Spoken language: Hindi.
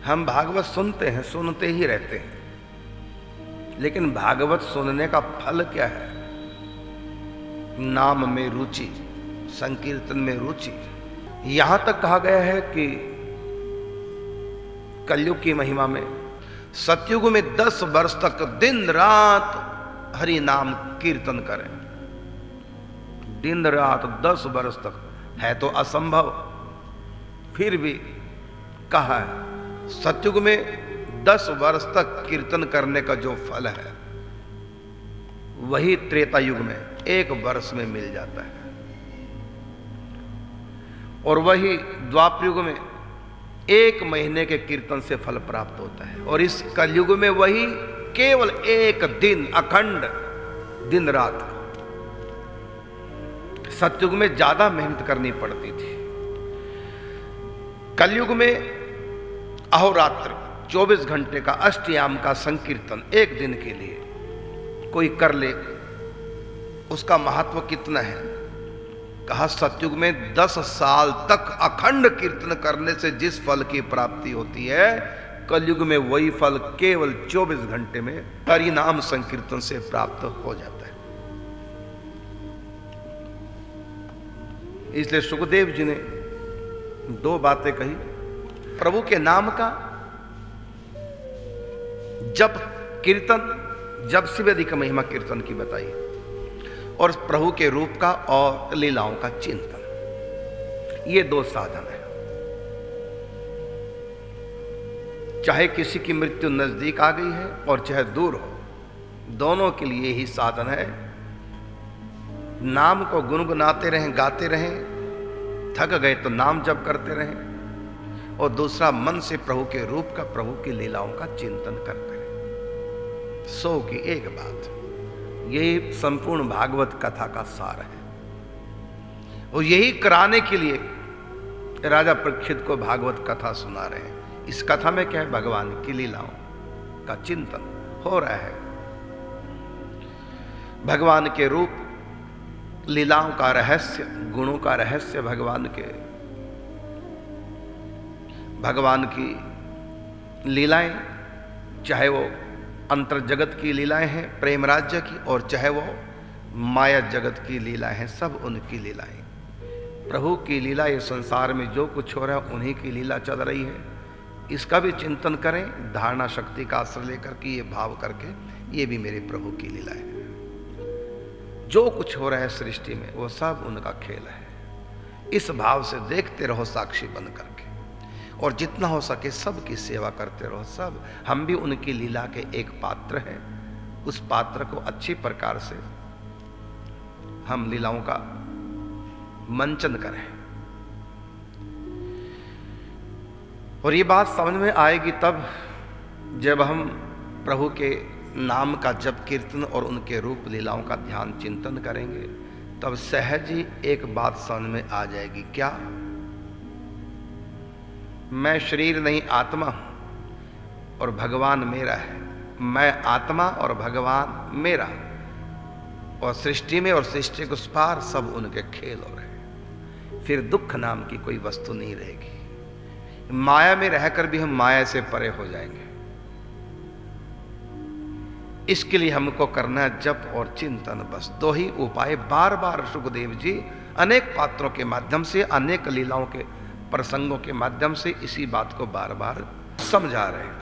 हम भागवत सुनते हैं, सुनते ही रहते हैं, लेकिन भागवत सुनने का फल क्या है? नाम में रुचि, संकीर्तन में रुचि। यहां तक कहा गया है कि कलयुग की महिमा में सतयुग में 10 वर्ष तक दिन रात हरि नाम कीर्तन करें। दिन रात 10 वर्ष तक है तो असंभव, फिर भी कहा है सतयुग में 10 वर्ष तक कीर्तन करने का जो फल है वही त्रेता युग में 1 वर्ष में मिल जाता है, और वही द्वापर युग में 1 महीने के कीर्तन से फल प्राप्त होता है, और इस कलयुग में वही केवल 1 दिन अखंड दिन रात। सतयुग में ज्यादा मेहनत करनी पड़ती थी। कलयुग में अहोरात्र 24 घंटे का अष्टयाम का संकीर्तन 1 दिन के लिए कोई कर ले, उसका महत्व कितना है? कहा सतयुग में 10 साल तक अखंड कीर्तन करने से जिस फल की प्राप्ति होती है, कलयुग में वही फल केवल 24 घंटे में हरि नाम संकीर्तन से प्राप्त हो जाता है। इसलिए सुखदेव जी ने 2 बातें कही। प्रभु के नाम का जप कीर्तन, जप से भी अधिक महिमा कीर्तन की बताई, और प्रभु के रूप का और लीलाओं का चिंतन। ये 2 साधन है। चाहे किसी की मृत्यु नजदीक आ गई है और चाहे दूर हो, दोनों के लिए ही साधन है। नाम को गुनगुनाते रहें, गाते रहें, थक गए तो नाम जप करते रहें, और दूसरा मन से प्रभु के रूप का, प्रभु की लीलाओं का चिंतन करते रहें। 100 की 1 बात। यही संपूर्ण भागवत कथा का सार है, और यही कराने के लिए राजा परीक्षित को भागवत कथा सुना रहे हैं। इस कथा में क्या है? भगवान की लीलाओं का चिंतन हो रहा है। भगवान के रूप, लीलाओं का रहस्य, गुणों का रहस्य, भगवान की लीलाएं, चाहे वो अंतर जगत की लीलाएं हैं प्रेम राज्य की, और चाहे वो माया जगत की लीलाएं हैं, सब उनकी लीलाएं। प्रभु की लीला, ये संसार में जो कुछ हो रहा है उन्हीं की लीला चल रही है। इसका भी चिंतन करें, धारणा शक्ति का आश्रय लेकर के, ये भाव करके, ये भी मेरे प्रभु की लीला है। जो कुछ हो रहा है सृष्टि में वो सब उनका खेल है। इस भाव से देखते रहो साक्षी बन करके, और जितना हो सके सबकी सेवा करते रहो। सब हम भी उनकी लीला के एक पात्र हैं। उस पात्र को अच्छी प्रकार से हम लीलाओं का मंचन करें, और ये बात समझ में आएगी तब जब हम प्रभु के नाम का जप कीर्तन और उनके रूप लीलाओं का ध्यान चिंतन करेंगे। तब सहज ही एक बात समझ में आ जाएगी। क्या? मैं शरीर नहीं आत्मा हूं और भगवान मेरा है। मैं आत्मा और भगवान मेरा, और सृष्टि में और सृष्टि के उस पार सब उनके खेल हो रहे हैं। फिर दुख नाम की कोई वस्तु नहीं रहेगी। माया में रहकर भी हम माया से परे हो जाएंगे। इसके लिए हमको करना है जप और चिंतन, बस 2 ही उपाय। बार बार सुखदेव जी अनेक पात्रों के माध्यम से, अनेक लीलाओं के प्रसंगों के माध्यम से इसी बात को बार बार समझा रहे हैं।